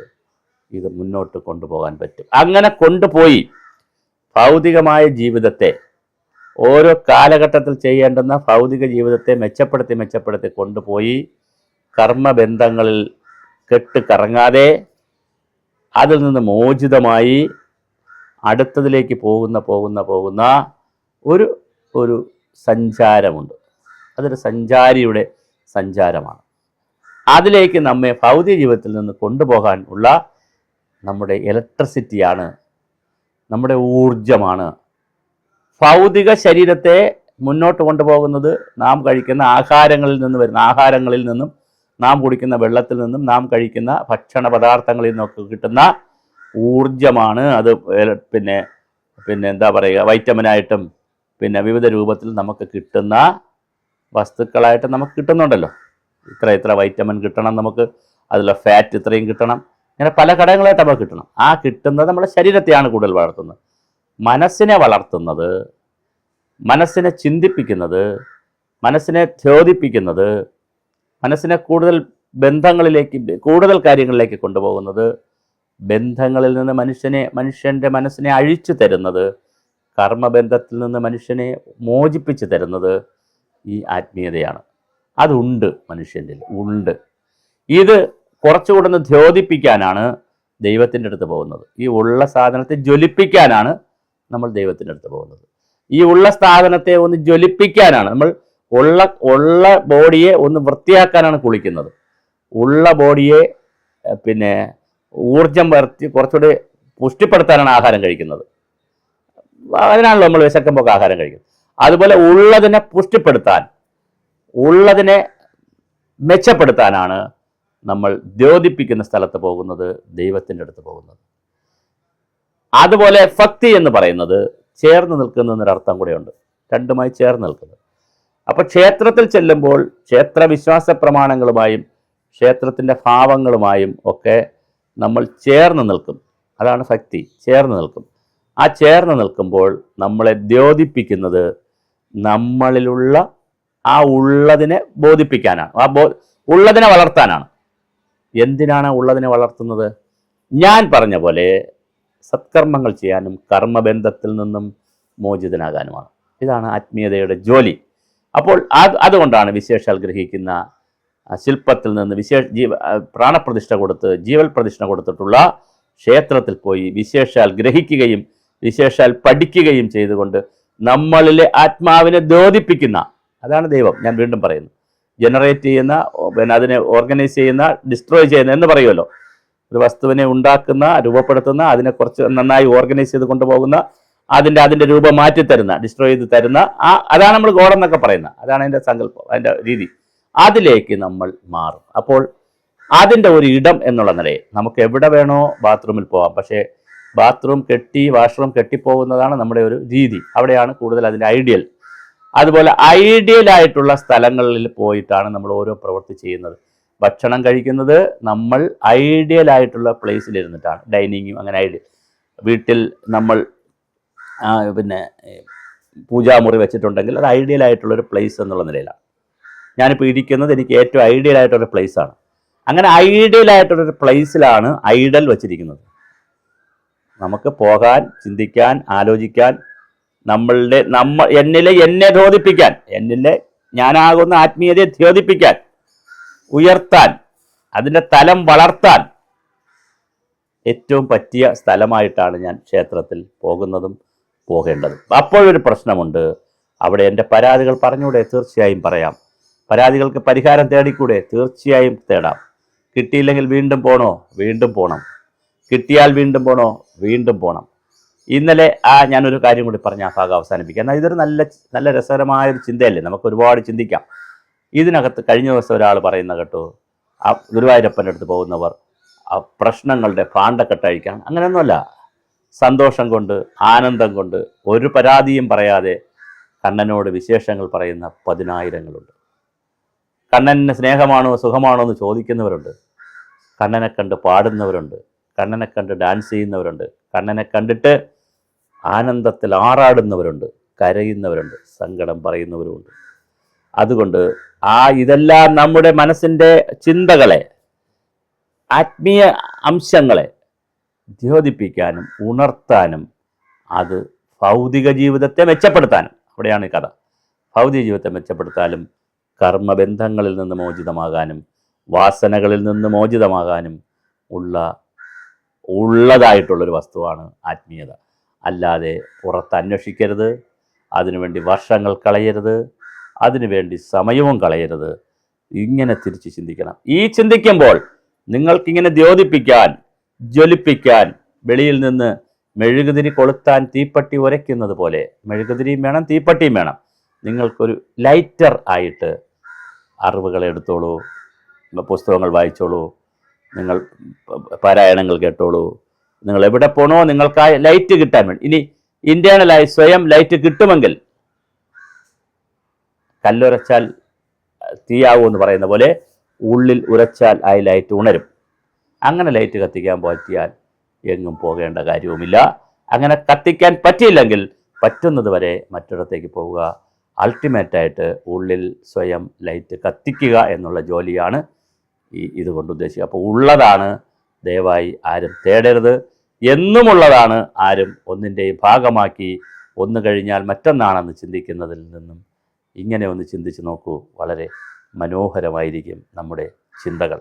ഇത് മുന്നോട്ട് കൊണ്ടുപോകാൻ പറ്റും. അങ്ങനെ കൊണ്ടുപോയി ഭൗതികമായ ജീവിതത്തെ, ഓരോ കാലഘട്ടത്തിൽ ചെയ്യേണ്ടുന്ന ഭൗതിക ജീവിതത്തെ മെച്ചപ്പെടുത്തി കൊണ്ടുപോയി കർമ്മബന്ധങ്ങളിൽ കെട്ടുകറങ്ങാതെ അതിൽ നിന്ന് മോചിതമായി അടുത്തതിലേക്ക് പോകുന്ന ഒരു സഞ്ചാരമുണ്ട്. അതൊരു സഞ്ചാരിയുടെ സഞ്ചാരമാണ്. അതിലേക്ക് നമ്മെ ഭൗതിക ജീവിതത്തിൽ നിന്ന് കൊണ്ടുപോകാൻ ഉള്ള നമ്മുടെ ഇലക്ട്രിസിറ്റിയാണ്, നമ്മുടെ ഊർജമാണ്. ഭൗതിക ശരീരത്തെ മുന്നോട്ട് കൊണ്ടുപോകുന്നത് നാം കഴിക്കുന്ന ആഹാരങ്ങളിൽ നിന്നും നാം കുടിക്കുന്ന വെള്ളത്തിൽ നിന്നും നാം കഴിക്കുന്ന ഭക്ഷണ പദാർത്ഥങ്ങളിൽ നിന്നൊക്കെ കിട്ടുന്ന ഊർജമാണ്. അത് പിന്നെ എന്താ പറയുക, വൈറ്റമിനായിട്ടും പിന്നെ വിവിധ രൂപത്തിൽ നമുക്ക് കിട്ടുന്ന വസ്തുക്കളായിട്ട് നമുക്ക് കിട്ടുന്നുണ്ടല്ലോ. ഇത്ര വൈറ്റമിൻ കിട്ടണം നമുക്ക്, അതിലുള്ള ഫാറ്റ് ഇത്രയും കിട്ടണം, ഇങ്ങനെ പല ഘടകങ്ങളായിട്ട് നമുക്ക് കിട്ടണം. ആ കിട്ടുന്നത് നമ്മുടെ ശരീരത്തെയാണ് കൂടുതൽ വളർത്തുന്നത്. മനസ്സിനെ വളർത്തുന്നത്, മനസ്സിനെ ചിന്തിപ്പിക്കുന്നത്, മനസ്സിനെ ദ്യോതിപ്പിക്കുന്നത്, മനസ്സിനെ കൂടുതൽ ബന്ധങ്ങളിലേക്ക്, കൂടുതൽ കാര്യങ്ങളിലേക്ക് കൊണ്ടുപോകുന്നത്, ബന്ധങ്ങളിൽ നിന്ന് മനുഷ്യൻ്റെ മനസ്സിനെ അഴിച്ചു തരുന്നത്, കർമ്മബന്ധത്തിൽ നിന്ന് മനുഷ്യനെ മോചിപ്പിച്ച് തരുന്നത് ഈ ആത്മീയതയാണ്. അതുണ്ട്, മനുഷ്യൻ്റെ ഉണ്ട്. ഇത് കുറച്ചുകൂടെ ഒന്ന് ദ്യോതിപ്പിക്കാനാണ് ദൈവത്തിൻ്റെ അടുത്ത് പോകുന്നത്. ഈ ഉള്ള സാധനത്തെ ജ്വലിപ്പിക്കാനാണ് നമ്മൾ ദൈവത്തിൻ്റെ അടുത്ത് പോകുന്നത്. ഈ ഉള്ള സാധനത്തെ ഒന്ന് ജ്വലിപ്പിക്കാനാണ് നമ്മൾ ഉള്ള ബോഡിയെ ഒന്ന് വൃത്തിയാക്കാനാണ് കുളിക്കുന്നത്. ഉള്ള ബോഡിയെ പിന്നെ ഊർജം വരുത്തി കുറച്ചുകൂടി പുഷ്ടിപ്പെടുത്താനാണ് ആഹാരം കഴിക്കുന്നത്. അതിനാണല്ലോ നമ്മൾ വിശക്കുമ്പോൾ ആഹാരം കഴിക്കുന്നത്. അതുപോലെ ഉള്ളതിനെ പുഷ്ടിപ്പെടുത്താൻ, ഉള്ളതിനെ മെച്ചപ്പെടുത്താനാണ് നമ്മൾ ദ്യോതിപ്പിക്കുന്ന സ്ഥലത്ത് പോകുന്നത്, ദൈവത്തിൻ്റെ അടുത്ത് പോകുന്നത്. അതുപോലെ ഭക്തി എന്ന് പറയുന്നത് ചേർന്ന് നിൽക്കുന്നതിനൊരർത്ഥം കൂടെയുണ്ട്, രണ്ടുമായി ചേർന്ന് നിൽക്കുന്നത്. അപ്പോൾ ക്ഷേത്രത്തിൽ ചെല്ലുമ്പോൾ ക്ഷേത്ര വിശ്വാസ പ്രമാണങ്ങളുമായും ക്ഷേത്രത്തിൻ്റെ ഭാവങ്ങളുമായും ഒക്കെ നമ്മൾ ചേർന്ന് നിൽക്കും. അതാണ് ഭക്തി, ചേർന്ന് നിൽക്കും. ആ ചേർന്ന് നിൽക്കുമ്പോൾ നമ്മളെ ദ്യോതിപ്പിക്കുന്നത് നമ്മളിലുള്ള ആ ഉള്ളതിനെ ബോധിപ്പിക്കാനാണ്, ഉള്ളതിനെ വളർത്താനാണ്. എന്തിനാണ് ഉള്ളതിനെ വളർത്തുന്നത്? ഞാൻ പറഞ്ഞ പോലെ സത്കർമ്മങ്ങൾ ചെയ്യാനും കർമ്മബന്ധത്തിൽ നിന്നും മോചിതനാകാനുമാണ്. ഇതാണ് ആത്മീയതയുടെ ജോലി. അപ്പോൾ അതുകൊണ്ടാണ് വിശേഷാൽ ഗ്രഹിക്കുന്ന ശില്പത്തിൽ നിന്ന് പ്രാണപ്രതിഷ്ഠ കൊടുത്ത് ജീവൽ പ്രതിഷ്ഠ കൊടുത്തിട്ടുള്ള ക്ഷേത്രത്തിൽ പോയി വിശേഷാൽ ഗ്രഹിക്കുകയും വിശേഷാൽ പഠിക്കുകയും ചെയ്തുകൊണ്ട് നമ്മളിലെ ആത്മാവിനെ ദ്യോതിപ്പിക്കുന്ന, അതാണ് ദൈവം. ഞാൻ വീണ്ടും പറയുന്നു, ജനറേറ്റ് ചെയ്യുന്ന, പിന്നെ അതിനെ ഓർഗനൈസ് ചെയ്യുന്ന, ഡിസ്ട്രോയ് ചെയ്യുന്ന എന്ന് പറയുമല്ലോ. ഒരു വസ്തുവിനെ ഉണ്ടാക്കുന്ന, രൂപപ്പെടുത്തുന്ന, അതിനെ കുറച്ച് നന്നായി ഓർഗനൈസ് ചെയ്ത് കൊണ്ടുപോകുന്ന, അതിൻ്റെ രൂപം മാറ്റിത്തരുന്ന, ഡിസ്ട്രോയ് ചെയ്ത് തരുന്ന, അതാണ് നമ്മൾ ഗോഡെന്നൊക്കെ പറയുന്നത്. അതാണ് അതിൻ്റെ സങ്കല്പം, അതിൻ്റെ രീതി. അതിലേക്ക് നമ്മൾ മാറും. അപ്പോൾ അതിൻ്റെ ഒരു ഇടം എന്നുള്ള നിലയിൽ നമുക്ക് എവിടെ വേണോ ബാത്റൂമിൽ പോകാം. പക്ഷേ വാഷ്റൂം കെട്ടിപ്പോകുന്നതാണ് നമ്മുടെ ഒരു രീതി. അവിടെയാണ് കൂടുതൽ അതിൻ്റെ ഐഡിയൽ. അതുപോലെ ഐഡിയലായിട്ടുള്ള സ്ഥലങ്ങളിൽ പോയിട്ടാണ് നമ്മൾ ഓരോ പ്രവൃത്തി ചെയ്യുന്നത്. ഭക്ഷണം കഴിക്കുന്നത് നമ്മൾ ഐഡിയലായിട്ടുള്ള പ്ലേസിലിരുന്നിട്ടാണ്. ഡൈനിങ്ങും അങ്ങനെ ഐഡിയൽ. വീട്ടിൽ നമ്മൾ പിന്നെ പൂജാമുറി വെച്ചിട്ടുണ്ടെങ്കിൽ അത് ഐഡിയലായിട്ടുള്ളൊരു പ്ലേസ് എന്നുള്ള നിലയിലാണ്. ഞാനിപ്പോൾ ഇരിക്കുന്നത് എനിക്ക് ഏറ്റവും ഐഡിയലായിട്ടൊരു പ്ലേസാണ്. അങ്ങനെ ഐഡിയലായിട്ടുള്ളൊരു പ്ലേസിലാണ് ഐഡൽ വച്ചിരിക്കുന്നത്. നമുക്ക് പോകാൻ, ചിന്തിക്കാൻ, ആലോചിക്കാൻ, എന്നെ ദ്യോതിപ്പിക്കാൻ, ഞാനാകുന്ന ആത്മീയതയെ ദ്യോതിപ്പിക്കാൻ, ഉയർത്താൻ, അതിൻ്റെ തലം വളർത്താൻ ഏറ്റവും പറ്റിയ സ്ഥലമായിട്ടാണ് ഞാൻ ക്ഷേത്രത്തിൽ പോകുന്നതും പോകേണ്ടതും. അപ്പോഴൊരു പ്രശ്നമുണ്ട്. അവിടെ എൻ്റെ പരാതികൾ പറഞ്ഞൂടെ? തീർച്ചയായും പറയാം. പരാതികൾക്ക് പരിഹാരം തേടിക്കൂടെ? തീർച്ചയായും തേടാം. കിട്ടിയില്ലെങ്കിൽ വീണ്ടും പോണോ? വീണ്ടും പോകണം. കിട്ടിയാൽ വീണ്ടും പോണോ? വീണ്ടും പോകണം. ഇന്നലെ ഞാനൊരു കാര്യം കൂടി പറഞ്ഞ് ആ ഭാഗം അവസാനിപ്പിക്കാം. എന്നാൽ ഇതൊരു നല്ല രസകരമായൊരു ചിന്തയല്ലേ, നമുക്ക് ഒരുപാട് ചിന്തിക്കാം. ഇതിനകത്ത് കഴിഞ്ഞ ദിവസം ഒരാൾ പറയുന്ന കേട്ടു, ആ ഗുരുവായൂരപ്പൻ്റെ അടുത്ത് പോകുന്നവർ ആ പ്രശ്നങ്ങളുടെ ഭാണ്ഡക്കെട്ടഴിക്കാൻ. അങ്ങനെയൊന്നുമല്ല. സന്തോഷം കൊണ്ട്, ആനന്ദം കൊണ്ട്, ഒരു പരാതിയും പറയാതെ കണ്ണനോട് വിശേഷങ്ങൾ പറയുന്ന 10,000ങ്ങളുണ്ട്. കണ്ണന് സ്നേഹമാണോ സുഖമാണോ എന്ന് ചോദിക്കുന്നവരുണ്ട്. കണ്ണനെ കണ്ട് പാടുന്നവരുണ്ട്. കണ്ണനെ കണ്ട് ഡാൻസ് ചെയ്യുന്നവരുണ്ട്. കണ്ണനെ കണ്ടിട്ട് ആനന്ദത്തിൽ ആറാടുന്നവരുണ്ട്. കരയുന്നവരുണ്ട്. സങ്കടം പറയുന്നവരുമുണ്ട്. അതുകൊണ്ട് ഇതെല്ലാം നമ്മുടെ മനസ്സിൻ്റെ ചിന്തകളെ, ആത്മീയ അംശങ്ങളെ ദ്യോതിപ്പിക്കാനും ഉണർത്താനും, അത് ഭൗതിക ജീവിതത്തെ മെച്ചപ്പെടുത്താനും, അവിടെയാണ് കഥ. ഭൗതിക ജീവിതത്തെ മെച്ചപ്പെടുത്താനും കർമ്മബന്ധങ്ങളിൽ നിന്ന് മോചിതമാകാനും വാസനകളിൽ നിന്ന് മോചിതമാകാനും ഉള്ളതായിട്ടുള്ളൊരു വസ്തുവാണ് ആത്മീയത. അല്ലാതെ പുറത്ത് അന്വേഷിക്കരുത്, അതിനുവേണ്ടി വർഷങ്ങൾ കളയരുത്, അതിനുവേണ്ടി സമയവും കളയരുത്. ഇങ്ങനെ തിരിച്ച് ചിന്തിക്കണം. ഈ ചിന്തിക്കുമ്പോൾ നിങ്ങൾക്കിങ്ങനെ ദ്യോതിപ്പിക്കാൻ, ജ്വലിപ്പിക്കാൻ, വെളിയിൽ നിന്ന് മെഴുകുതിരി കൊളുത്താൻ തീപ്പട്ടി ഉരയ്ക്കുന്നത് പോലെ മെഴുകുതിരിയും വേണം, തീപ്പട്ടിയും വേണം. നിങ്ങൾക്കൊരു ലൈറ്റർ ആയിട്ട് അറിവുകളെ എടുത്തോളൂ, പുസ്തകങ്ങൾ വായിച്ചോളൂ, നിങ്ങൾ പാരായണങ്ങൾ കേട്ടോളൂ. നിങ്ങൾ എവിടെ പോകണോ നിങ്ങൾക്ക് ആ ലൈറ്റ് കിട്ടാൻ വേണ്ടി. ഇനി ഇൻറ്റേണലായി സ്വയം ലൈറ്റ് കിട്ടുമെങ്കിൽ, കല്ലുരച്ചാൽ തീയാവൂ പറയുന്ന പോലെ ഉള്ളിൽ ഉരച്ചാൽ ആ ലൈറ്റ് ഉണരും. അങ്ങനെ ലൈറ്റ് കത്തിക്കാൻ പറ്റിയാൽ എങ്ങും പോകേണ്ട കാര്യവുമില്ല. അങ്ങനെ കത്തിക്കാൻ പറ്റിയില്ലെങ്കിൽ പറ്റുന്നത് വരെ മറ്റിടത്തേക്ക് പോവുക. അൾട്ടിമേറ്റായിട്ട് ഉള്ളിൽ സ്വയം ലൈറ്റ് കത്തിക്കുക എന്നുള്ള ജോലിയാണ് ഇതുകൊണ്ട് ഉദ്ദേശിക്കുക. അപ്പോൾ ഉള്ളതാണ് ദയവായി ആരും തേടരുത്. എന്നുമുള്ളതാണ് ആരും ഒന്നിൻ്റെയും ഭാഗമാക്കി ഒന്ന് കഴിഞ്ഞാൽ മറ്റൊന്നാണെന്ന് ചിന്തിക്കുന്നതിൽ നിന്നും ഇങ്ങനെ ഒന്ന് ചിന്തിച്ച് നോക്കൂ. വളരെ മനോഹരമായിരിക്കും നമ്മുടെ ചിന്തകൾ.